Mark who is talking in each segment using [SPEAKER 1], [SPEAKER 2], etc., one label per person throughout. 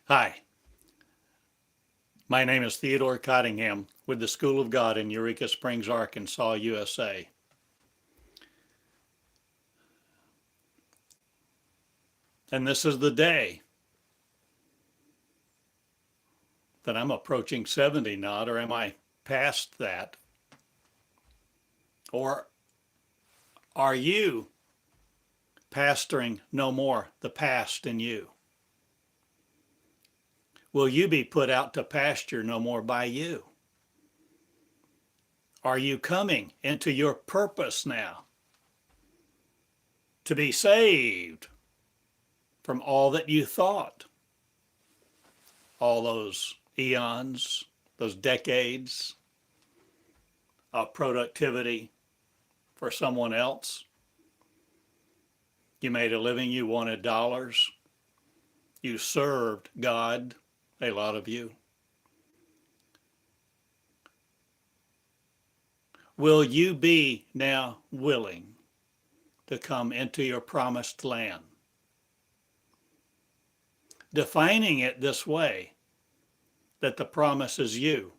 [SPEAKER 1] Hi, my name is Theodore Cottingham with the School of God in Eureka Springs, Arkansas, USA. And this is the day that I'm approaching 70 not, or am I past that? Or are you pastoring no more the past in you? Will you be put out to pasture no more by you? Are you coming into your purpose now to be saved from all that you thought, all those eons, those decades of productivity for someone else? You made a living, you wanted dollars, you served God, a lot of you. Will you be now willing to come into your promised land? Defining it this way, that the promise is you,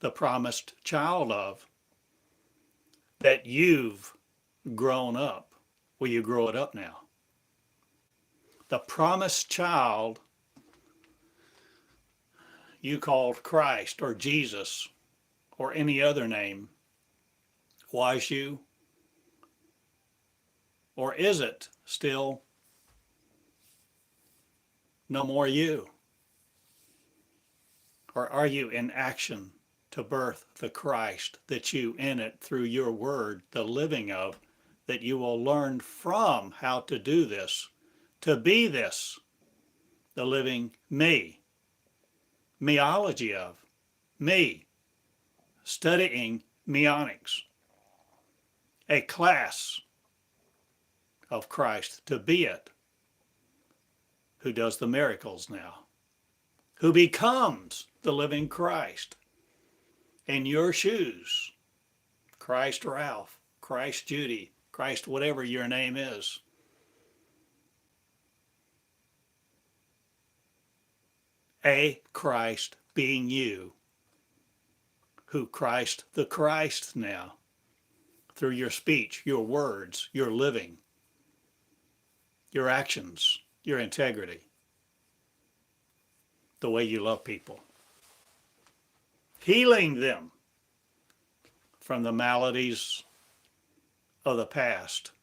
[SPEAKER 1] the promised child of, that you've grown up. Will you grow it up now? The promised child you called Christ or Jesus or any other name, was you? Or is it still no more you? Or are you in action to birth the Christ that you in it through your word, the living of, that you will learn from how to do this, to be this, the living me, meology of, me, studying meonics, a class of Christ, to be it, who does the miracles now, who becomes the living Christ in your shoes, Christ Ralph, Christ Judy, Christ whatever your name is. A Christ being you, who Christ the Christ now, through your speech, your words, your living, your actions, your integrity, the way you love people, healing them from the maladies of the past.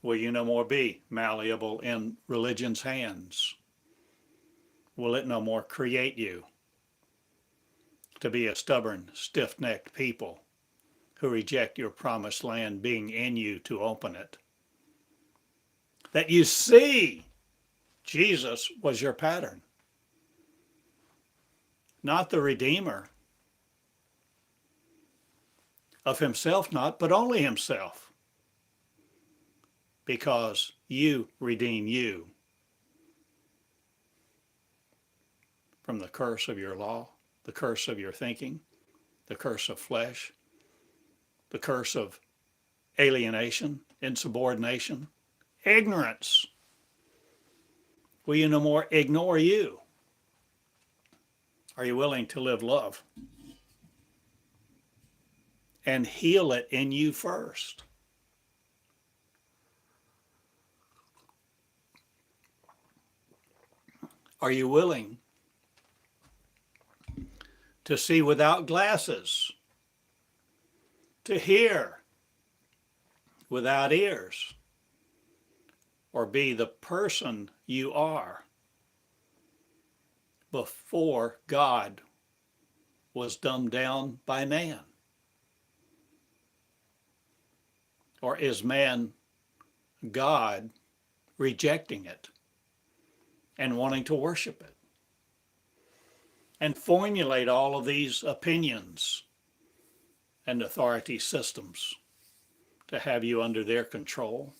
[SPEAKER 1] Will you no more be malleable in religion's hands? Will it no more create you to be a stubborn, stiff-necked people who reject your promised land being in you to open it? That you see Jesus was your pattern, not the Redeemer of himself, not, but only himself, because you redeem you from the curse of your law, the curse of your thinking, the curse of flesh, the curse of alienation, insubordination, ignorance. Will you no more ignore you? Are you willing to live love and heal it in you first? Are you willing to see without glasses, to hear without ears, or be the person you are before God was dumbed down by man? Or is man God rejecting it and wanting to worship it and formulate all of these opinions and authority systems to have you under their control?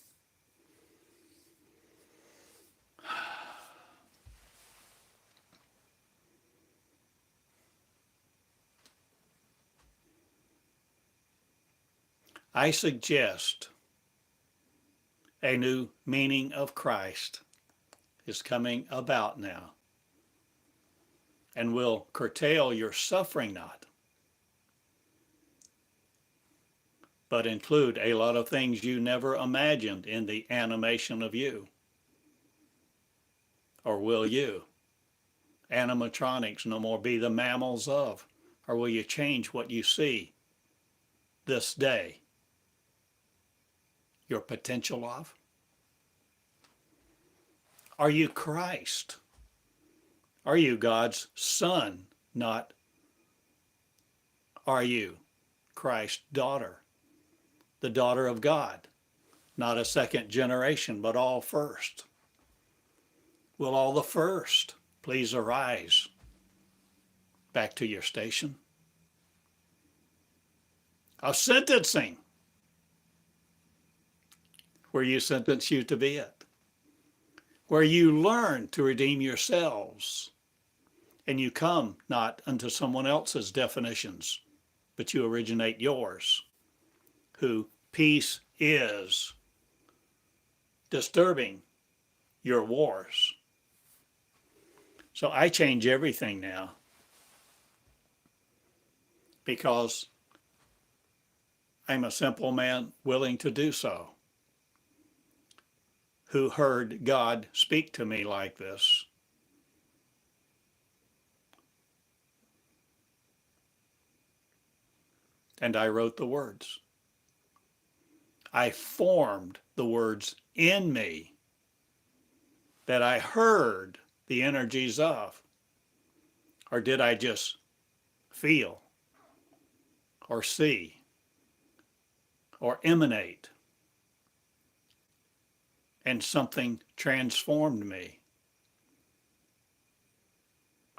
[SPEAKER 1] I suggest A new meaning of Christ is coming about now and will curtail your suffering not, but include a lot of things you never imagined in the animation of you. Or will you? Animatronics no more be the mammals of, or will you change what you see this day? Your potential of? Are you Christ? Are you God's son? Not are you Christ's daughter, the daughter of God, not a second generation, but all first? Will all the first please arise back to your station of sentencing, where you sentence you to be it, where you learn to redeem yourselves, and you come not unto someone else's definitions, but you originate yours, who peace is, disturbing your wars. So I change everything now because I'm a simple man willing to do so, who heard God speak to me like this. And I wrote the words. I formed the words in me that I heard the energies of. Or did I just feel or see or emanate? And something transformed me?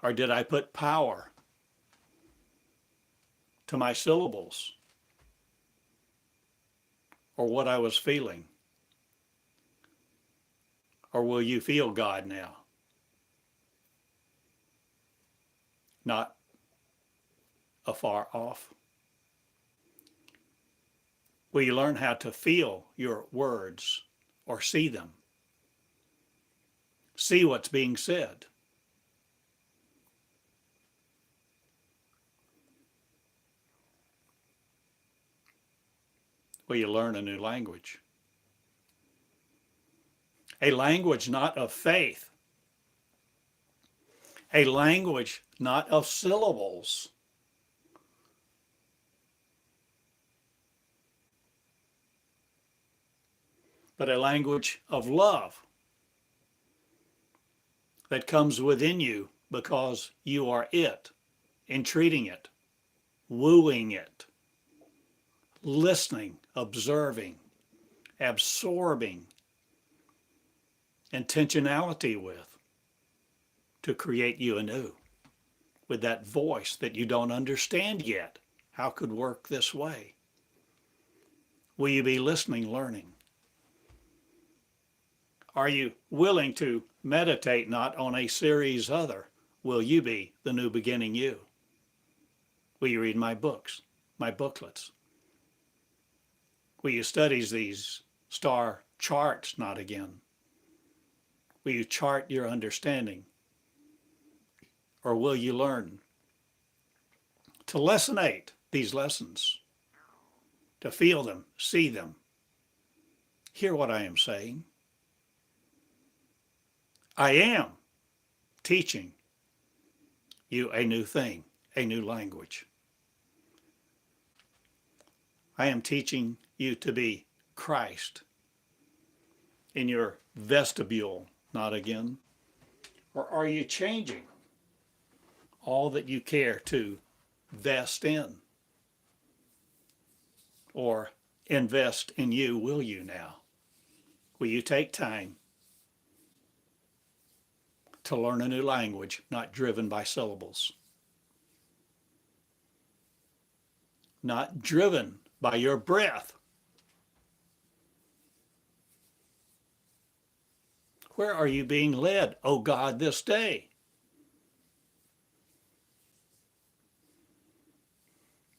[SPEAKER 1] Or did I put power to my syllables or what I was feeling? Or will you feel God now? Not afar off. Will you learn how to feel your words or see them? See what's being said. Will you learn a new language? A language not of faith. A language not of syllables. But a language of love that comes within you because you are it, entreating it, wooing it, listening, observing, absorbing, intentionality with, to create you anew with that voice that you don't understand yet. How could work this way? Will you be listening, learning? Are you willing to meditate not on a series other? Will you be the new beginning you? Will you read my books, my booklets? Will you study these star charts not again? Will you chart your understanding? Or will you learn to lessonate these lessons, to feel them, see them, hear what I am saying? I am teaching you a new thing, a new language. I am teaching you to be Christ in your vestibule, not again. Or are you changing all that you care to vest in? Or invest in you, will you now? Will you take time to learn a new language, not driven by syllables? Not driven by your breath. Where are you being led, O God, this day?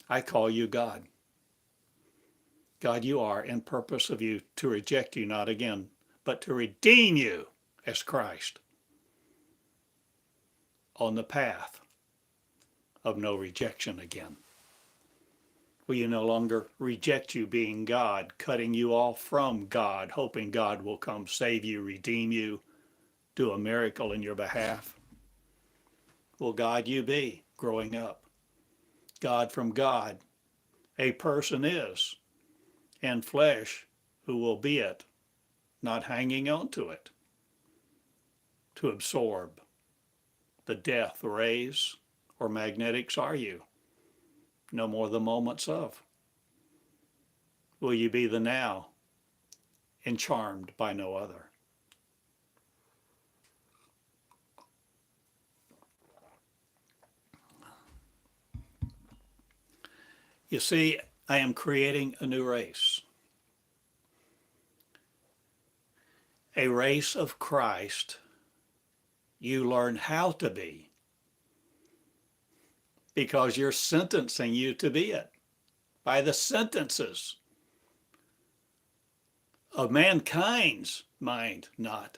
[SPEAKER 1] I call you God. God, you are in purpose of you to reject you not again, but to redeem you as Christ on the path of no rejection again. Will you no longer reject you being God, cutting you off from God, hoping God will come save you, redeem you, do a miracle in your behalf? Will God you be growing up? God from God, a person is, and flesh who will be it, not hanging on to it, to absorb the death rays or magnetics are you, no more the moments of. Will you be the now and charmed by no other? You see, I am creating a new race, a race of Christ. You learn how to be because you're sentencing you to be it by the sentences of mankind's mind, not,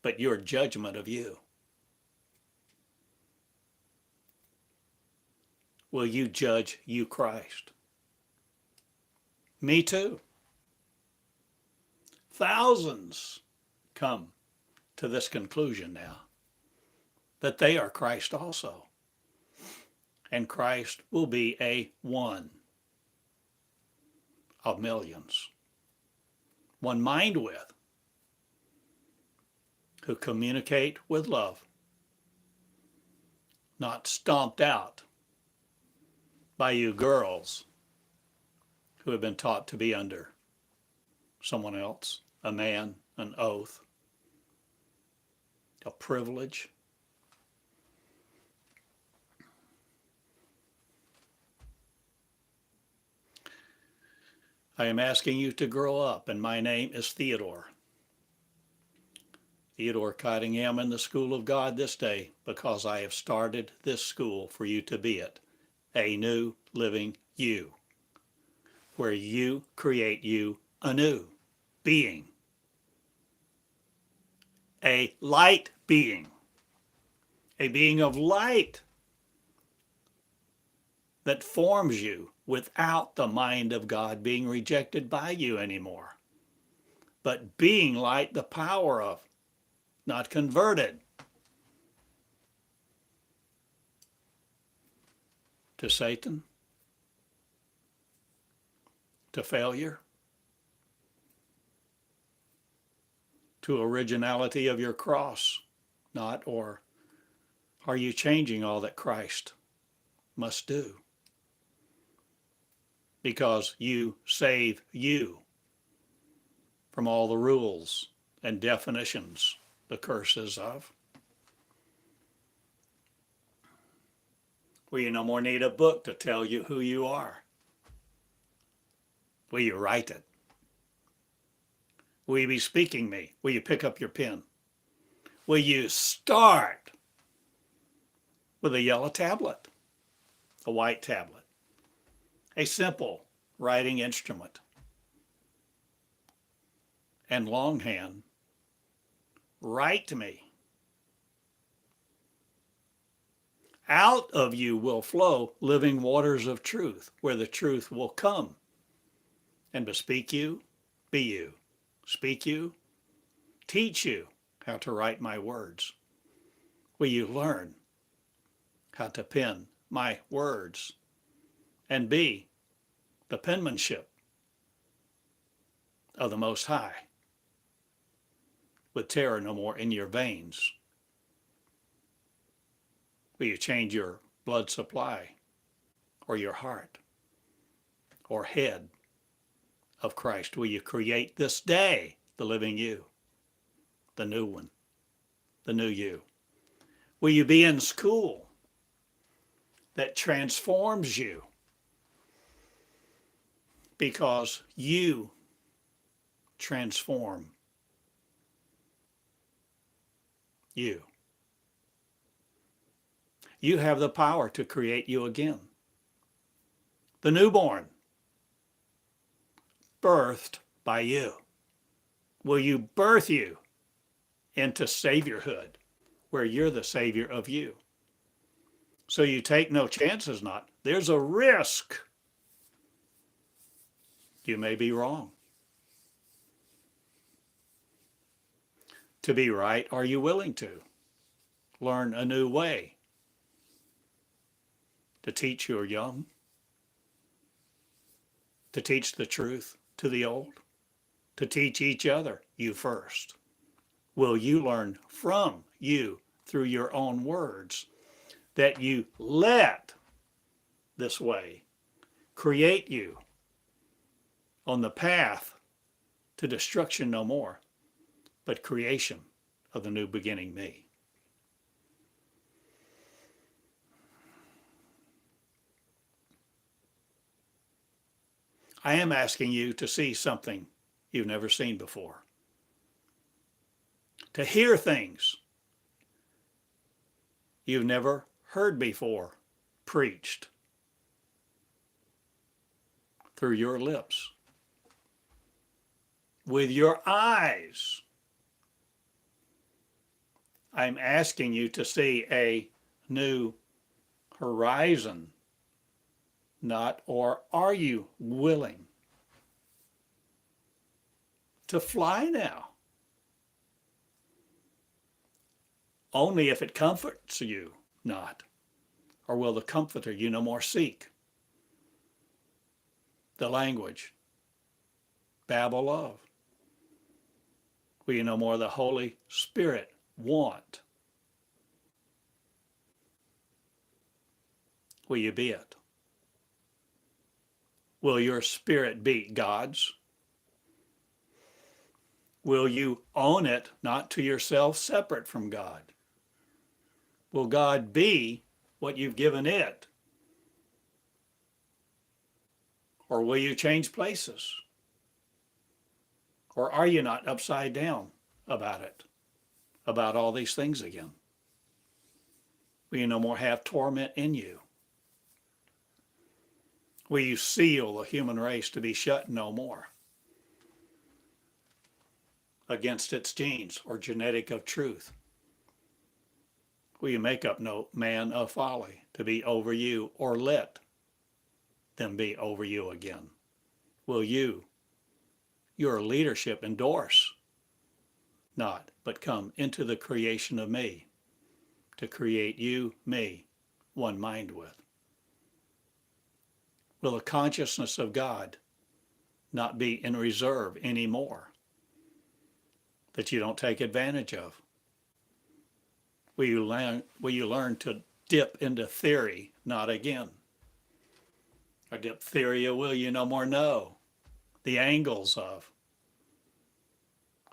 [SPEAKER 1] but your judgment of you. Will you judge you, Christ? Me too. Thousands come to this conclusion now that they are Christ also. And Christ will be a one of millions, one mind with, who communicate with love, not stomped out by you girls who have been taught to be under someone else, a man, an oath, a privilege. I am asking you to grow up, and my name is Theodore. Theodore Cottingham in the school of God this day, because I have started this school for you to be it, a new living you, where you create you anew, being, a light being, a being of light that forms you without the mind of God being rejected by you anymore, but being light, the power of, not converted to Satan, to failure, to originality of your cross, not, or are you changing all that Christ must do? Because you save you from all the rules and definitions, the curses of. Will you no more need a book to tell you who you are? Will you write it? Will you be speaking me? Will you pick up your pen? Will you start with a yellow tablet, a white tablet, a simple writing instrument, and longhand? Write to me. Out of you will flow living waters of truth, where the truth will come and bespeak you, be you, speak you, teach you how to write my words. Will you learn how to pen my words and be the penmanship of the Most High, with terror no more in your veins? Will you change your blood supply or your heart or head of Christ? Will you create this day the living you, the new one, the new you? Will you be in school that transforms you because you transform you? You have the power to create you again. The newborn birthed by you? Will you birth you into saviorhood, where you're the savior of you? So you take no chances not. There's a risk. You may be wrong. To be right, are you willing to learn a new way? To teach your young? To teach the truth to the old? To teach each other, you first? Will you learn from you through your own words that you let this way create you on the path to destruction no more, but creation of the new beginning me? I am asking you to see something you've never seen before, to hear things you've never heard before preached through your lips, with your eyes. I'm asking you to see a new horizon, not, or are you willing to fly now? Only if it comforts you not, or will the comforter you no more seek? The language, babble of. Will you no more the Holy Spirit want? Will you be it? Will your spirit be God's? Will you own it, not to yourself, separate from God? Will God be what you've given it? Or will you change places? Or are you not upside down about it, about all these things again? Will you no more have torment in you? Will you seal the human race to be shut no more against its genes or genetic of truth? Will you make up no man of folly to be over you, or let them be over you again? Will you, your leadership, endorse not, but come into the creation of me, to create you, me, one mind with? Will the consciousness of God not be in reserve anymore, that you don't take advantage of? Will you learn to dip into theory, not again? Or diphtheria, will you no more know the angles of?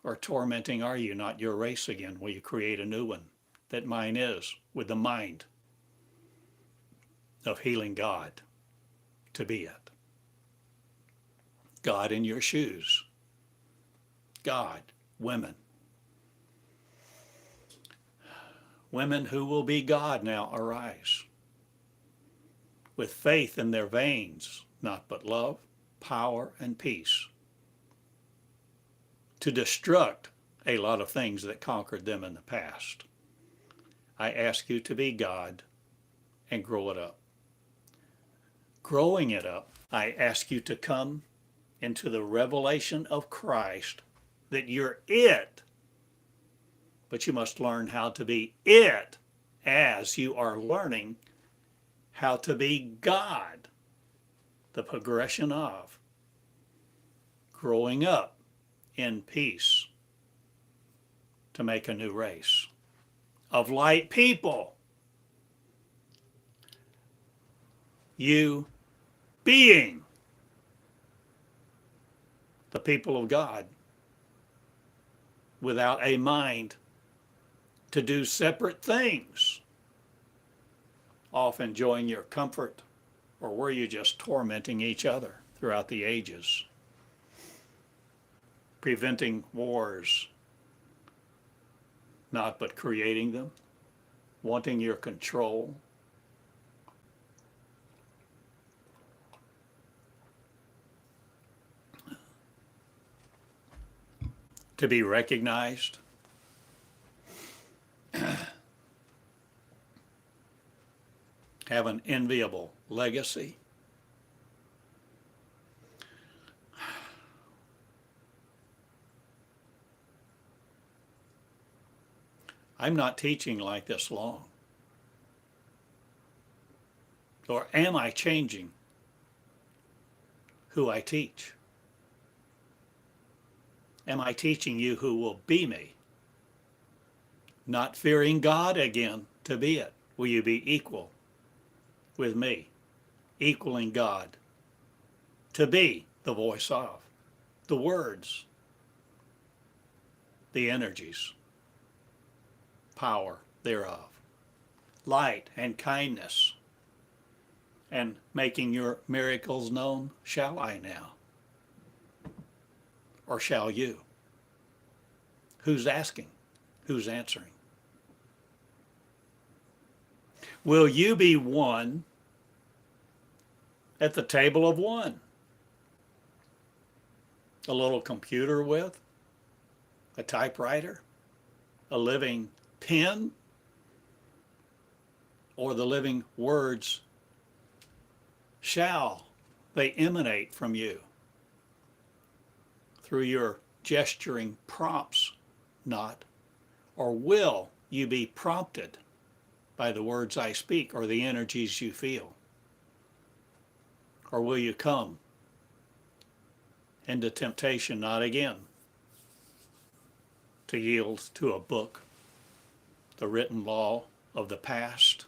[SPEAKER 1] Or tormenting are you not your race again? Will you create a new one, that mine is, with the mind of healing God to be it? God in your shoes. God, women. Women who will be God now arise, with faith in their veins, not but love, power, and peace, to destruct a lot of things that conquered them in the past. I ask you to be God and grow it up. Growing it up, I ask you to come into the revelation of Christ, that you're it, but you must learn how to be it as you are learning how to be God. The progression of growing up in peace to make a new race of light people. You being the people of God without a mind to do separate things, off enjoying your comfort, or were you just tormenting each other throughout the ages, preventing wars, not but creating them, wanting your control? to be recognized, have an enviable legacy. I'm not teaching like this long. Or am I changing who I teach? Am I teaching you who will be me? Not fearing God again to be it. Will you be equal with me? Equaling God to be the voice of, the words, the energies, power thereof, light and kindness, and making your miracles known. Shall I now? Or shall you? Who's asking? Who's answering? Will you be one at the table of one? A little computer with a typewriter, a living pen, or the living words? Shall they emanate from you through your gesturing prompts, not? Or will you be prompted by the words I speak or the energies you feel? Or will you come into temptation not again to yield to a book, the written law of the past?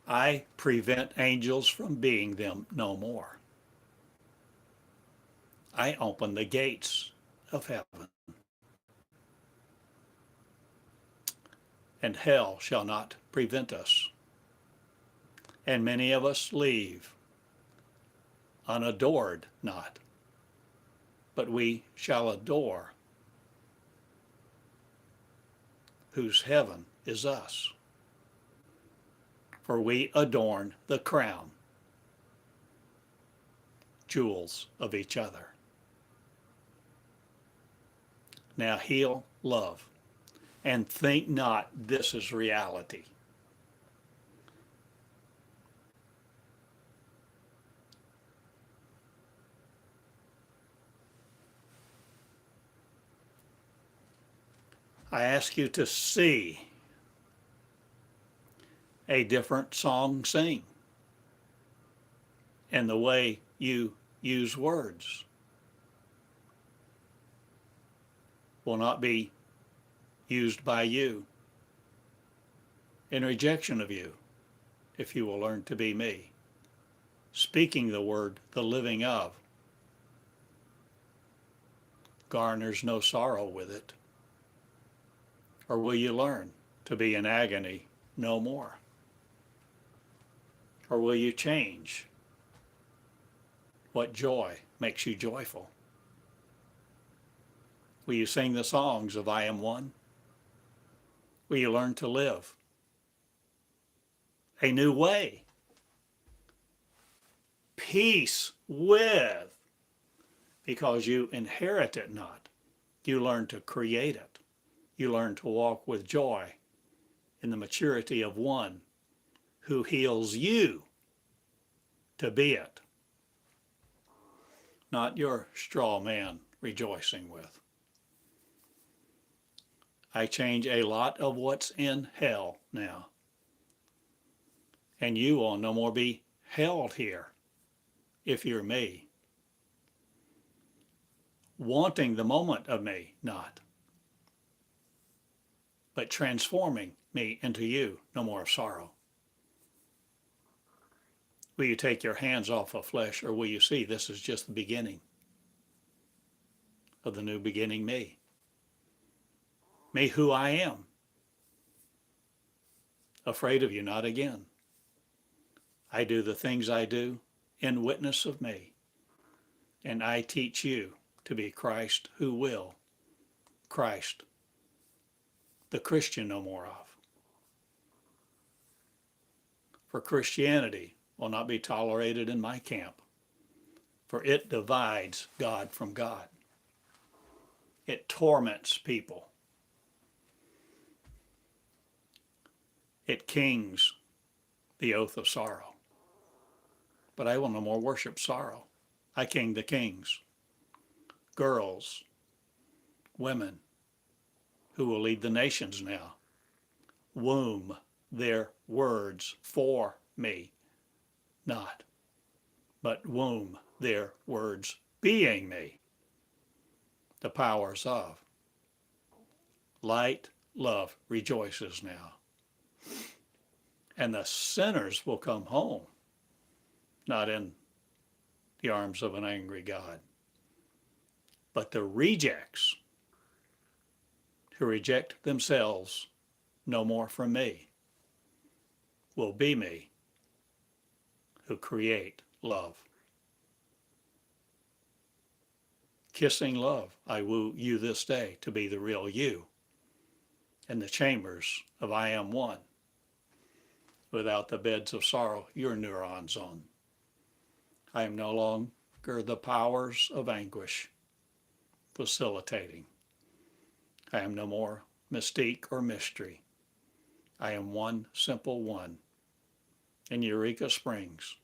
[SPEAKER 1] I prevent angels from being them no more. I open the gates of heaven, and hell shall not prevent us. And many of us leave unadored not, but we shall adore whose heaven is us. For we adorn the crown, jewels of each other. Now heal, love, and think not this is reality. I ask you to see a different song sing, and the way you use words will not be used by you in rejection of you, if you will learn to be me, speaking the word, the living of, garners no sorrow with it. Or will you learn to be in agony no more? Or will you change what joy makes you joyful? Will you sing the songs of I am one? Will you learn to live a new way? Peace with, because you inherit it not. You learn to create it. You learn to walk with joy in the maturity of one who heals you to be it, not your straw man rejoicing with. I change a lot of what's in hell now, and you will no more be held here if you're me, wanting the moment of me, not, but transforming me into you, no more of sorrow. Will you take your hands off of flesh, or will you see this is just the beginning of the new beginning me? Me who I am. Afraid of you not again. I do the things I do in witness of me, and I teach you to be Christ who will, Christ, the Christian no more of. For Christianity will not be tolerated in my camp. for it divides God from God. It torments people. It kings the oath of sorrow. But I will no more worship sorrow. I king the kings, girls, women, who will lead the nations now, womb their words for me, not, but womb their words being me, the powers of. Light, love rejoices now. And the sinners will come home, not in the arms of an angry God, but the rejects who reject themselves no more from me will be me, who create love. Kissing love, I woo you this day to be the real you in the chambers of I am one, without the beds of sorrow your neurons on. I am no longer the powers of anguish facilitating. I am no more mystique or mystery. I am one simple one in Eureka Springs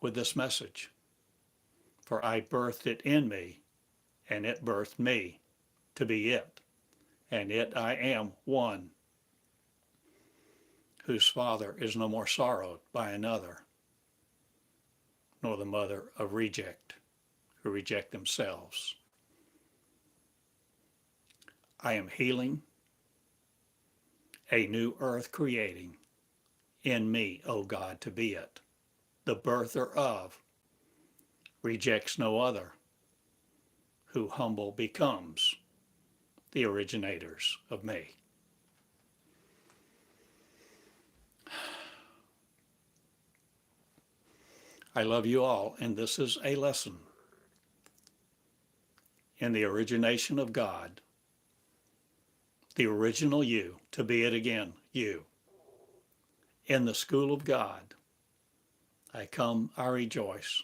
[SPEAKER 1] with this message. For I birthed it in me, and it birthed me to be it. And it I am one, whose father is no more sorrowed by another, nor the mother of reject, who reject themselves. I am healing, a new earth creating in me, O God, to be it. The birther of rejects no other, who humble becomes the originators of me. I love you all, and this is a lesson in the origination of God, the original you, to be it again, you. In the school of God, I come, I rejoice.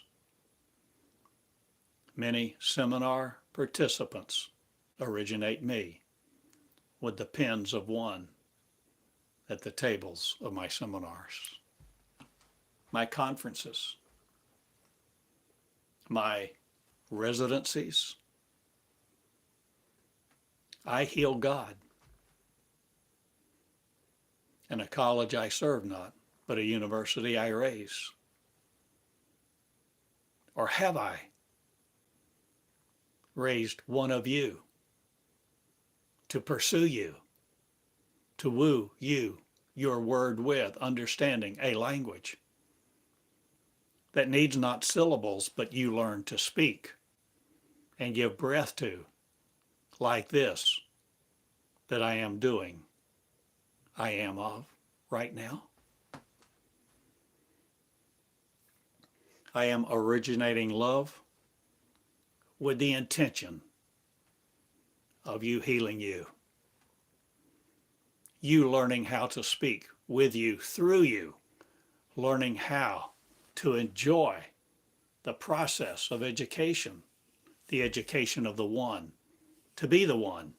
[SPEAKER 1] Many seminar participants originate me with the pens of one at the tables of my seminars, my conferences, my residencies. I heal God. In a college I serve not, but a university I raise. Or have I raised one of you to pursue you, to woo you, your word with, understanding a language that needs not syllables, but you learn to speak and give breath to, like this, that I am doing, I am of right now. I am originating love with the intention of you healing you. You learning how to speak with you, through you, learning how to enjoy the process of education, the education of the one, to be the one,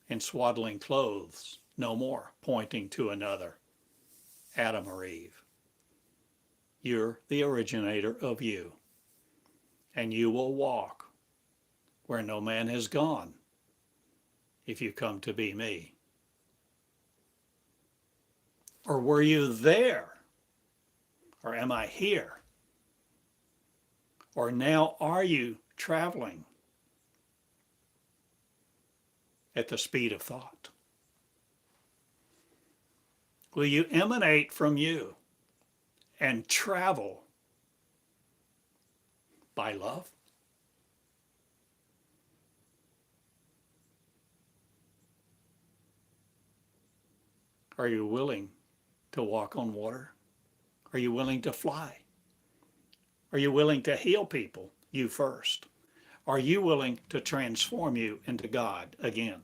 [SPEAKER 1] in swaddling clothes, no more pointing to another, Adam or Eve. You're the originator of you, and you will walk where no man has gone if you come to be me. Or were you there? Or am I here? Or now are you traveling at the speed of thought? Will you emanate from you and travel by love? Are you willing to walk on water? Are you willing to fly? Are you willing to heal people, you first? Are you willing to transform you into God again?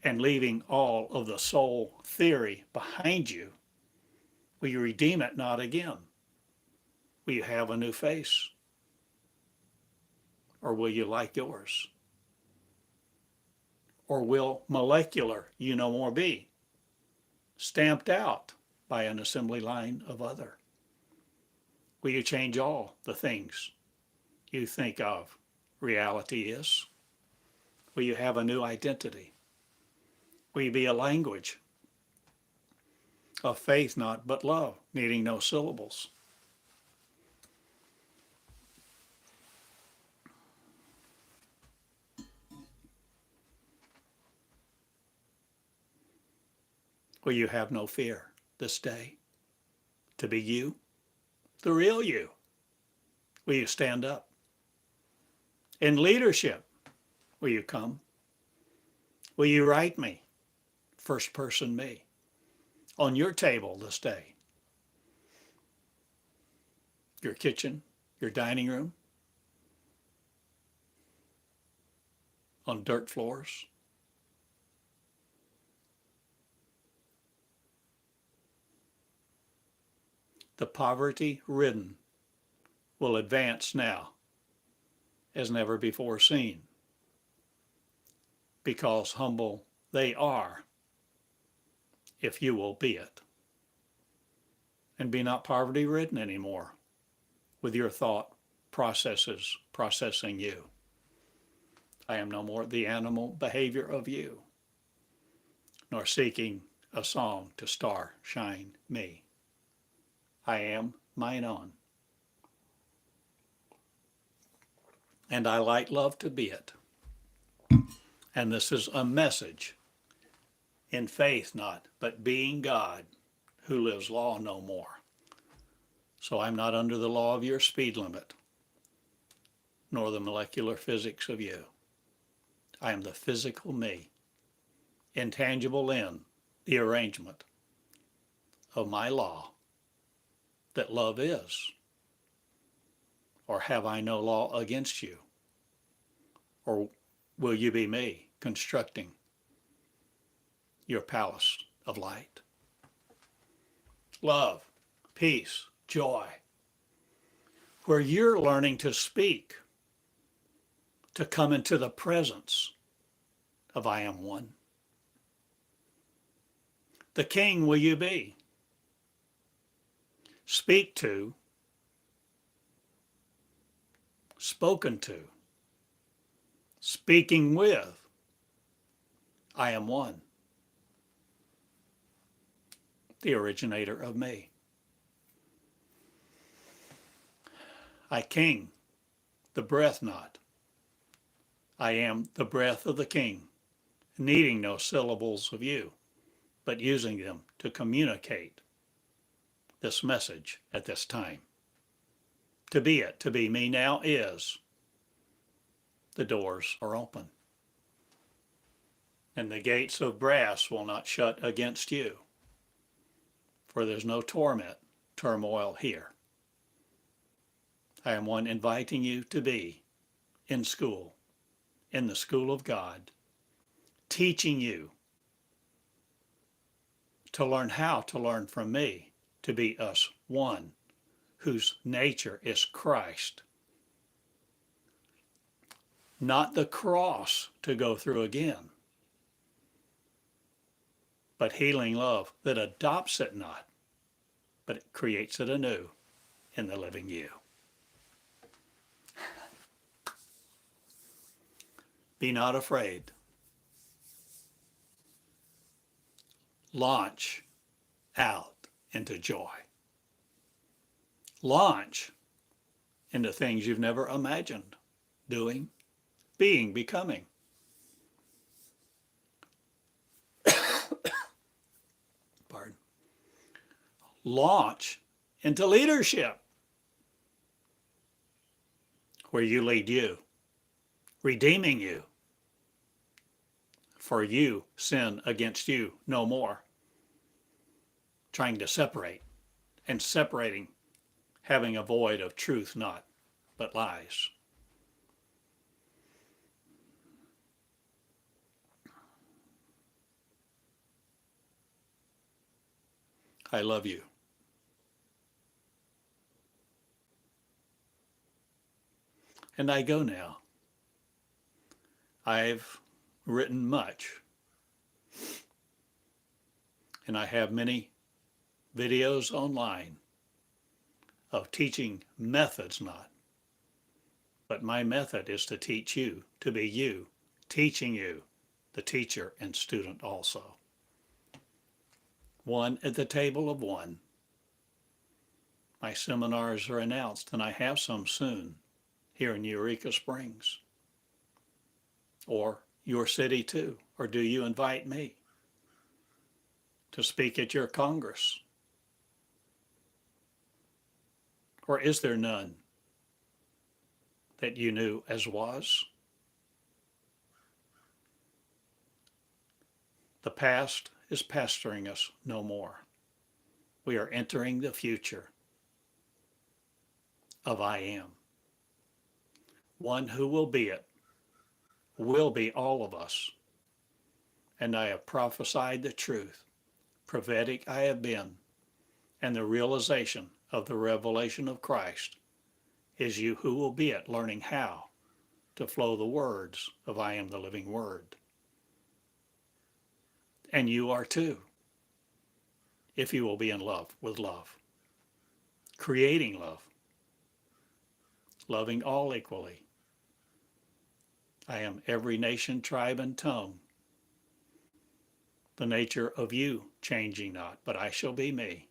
[SPEAKER 1] And leaving all of the soul theory behind you, will you redeem it not again? Will you have a new face? Or will you like yours? Or will molecular you no more be, stamped out by an assembly line of other? Will you change all the things you think of reality is? Will you have a new identity? Will you be a language of faith not but love, needing no syllables? Will you have no fear this day to be you, the real you? Will you stand up? In leadership, will you come? Will you write me, first person me, on your table this day? Your kitchen, your dining room, on dirt floors? The poverty-ridden will advance now as never before seen, because humble they are, if you will be it. And be not poverty-ridden anymore with your thought processes processing you. I am no more the animal behavior of you, nor seeking a song to star shine me. I am mine own, and I like love to be it. And this is a message in faith not, but being God who lives law no more. So I'm not under the law of your speed limit, nor the molecular physics of you. I am the physical me, intangible in the arrangement of my law that love is. Or have I no law against you? Or will you be me constructing your palace of light? Love, peace, joy, where you're learning to speak, to come into the presence of I am one. The king will you be? Speak to, spoken to, speaking with, I am one, the originator of me. I king, the breath not. I am the breath of the king, needing no syllables of you, but using them to communicate this message at this time. To be it, to be me now is. The doors are open, and the gates of brass will not shut against you, for there's no torment, turmoil here. I am one inviting you to be in school, in the school of God, teaching you to learn how to learn from me, to be us one, whose nature is Christ. Not the cross to go through again, but healing love that adopts it not, but it creates it anew in the living you. Be not afraid. Launch out into joy. Launch into things you've never imagined doing, being, becoming. Pardon. Launch into leadership, where you lead you, redeeming you. For you sin against you no more. Trying to separate, and separating, having a void of truth not, but lies. I love you. And I go now. I've written much, and I have many videos online of teaching methods, not. But my method is to teach you, to be you, teaching you, the teacher and student also. One at the table of one. My seminars are announced, and I have some soon here in Eureka Springs. Or your city too. Or do you invite me to speak at your Congress? Or is there none that you knew as was? The past is pestering us no more. We are entering the future of I am. One who will be it will be all of us. And I have prophesied the truth. Prophetic I have been. And the realization of the revelation of Christ is you who will be it, learning how to flow the words of I am the living word. And you are too, if you will be in love with love, creating love, loving all equally. I am every nation, tribe, and tongue. The nature of you changing not, but I shall be me.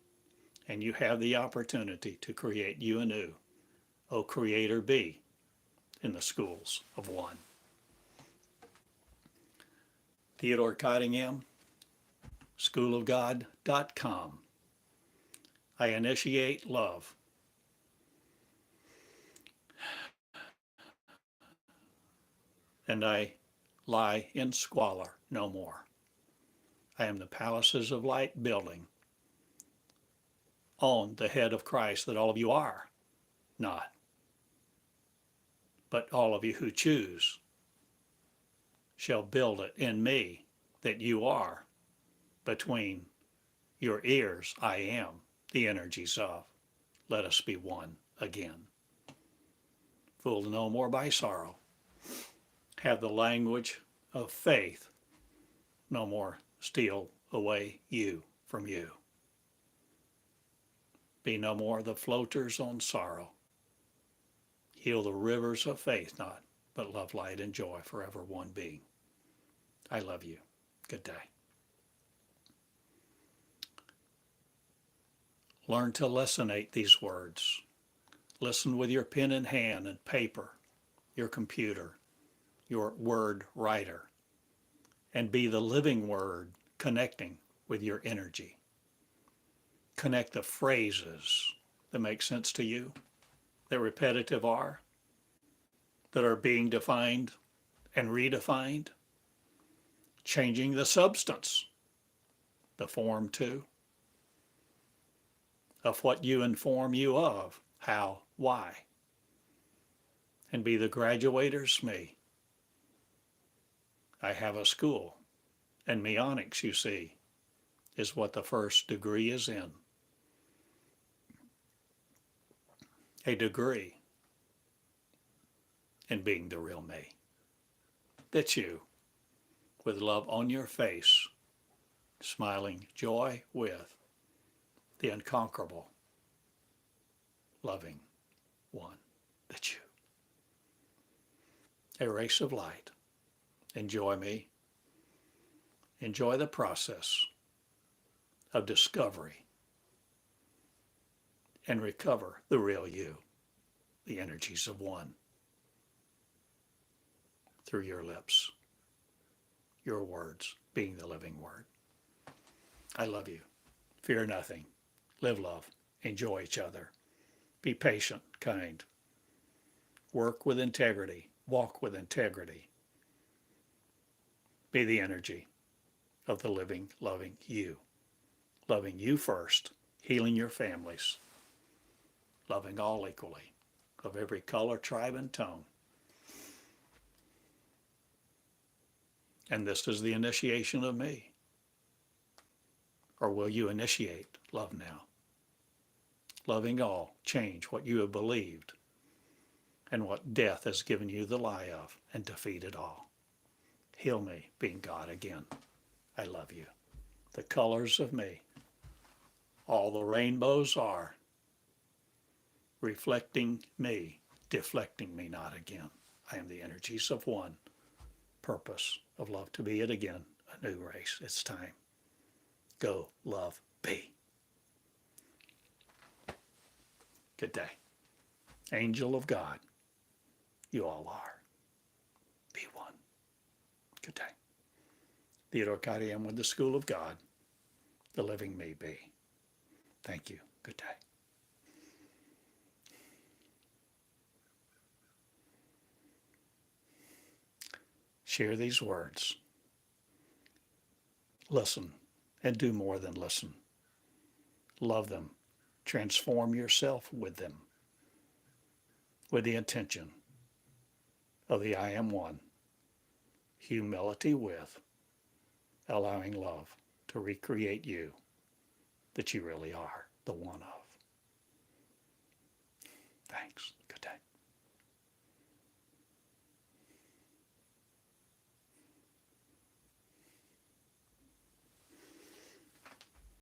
[SPEAKER 1] And you have the opportunity to create you anew. O Creator, be in the schools of one. Theodore Cottingham, schoolofgod.com. I initiate love. And I lie in squalor no more. I am the palaces of light building on the head of Christ that all of you are not. But all of you who choose shall build it in me that you are between your ears. I am the energies of. Let us be one again. Fooled no more by sorrow. Have the language of faith no more steal away you from you. Be no more the floaters on sorrow. Heal the rivers of faith not, but love, light, and joy forever one being. I love you. Good day. Learn to lessonate these words. Listen with your pen in hand and paper, your computer, your word writer, and be the living word connecting with your energy. Connect the phrases that make sense to you, that repetitive are, that are being defined and redefined, changing the substance, the form too, of what you inform you of, how, why, and be the graduator's me. I have a school, and meonics, you see, is what the first degree is in. A degree in being the real me. That's you, with love on your face, smiling joy with the unconquerable, loving one. That's you. A race of light. Enjoy me. Enjoy the process of discovery and recover the real you, the energies of one, through your lips, your words being the living word. I love you. Fear nothing. Live love. Enjoy each other. Be patient, kind. Work with integrity. Walk with integrity. Be the energy of the living, loving you. Loving you first, healing your families, loving all equally, of every color, tribe, and tongue. And this is the initiation of me. Or will you initiate love now? Loving all, change what you have believed, and what death has given you the lie of, and defeat it all. Heal me, being God again. I love you. The colors of me, all the rainbows are reflecting me, deflecting me not again. I am the energies of one, purpose of love to be it again, a new race. It's time. Go, love, be. Good day. Angel of God, you all are. Be one. Good day. Theodore Cottingham with the School of God, the living me be. Thank you. Good day. Share these words. Listen, and do more than listen. Love them. Transform yourself with them, with the intention of the I am one. Humility with allowing love to recreate you that you really are the one of.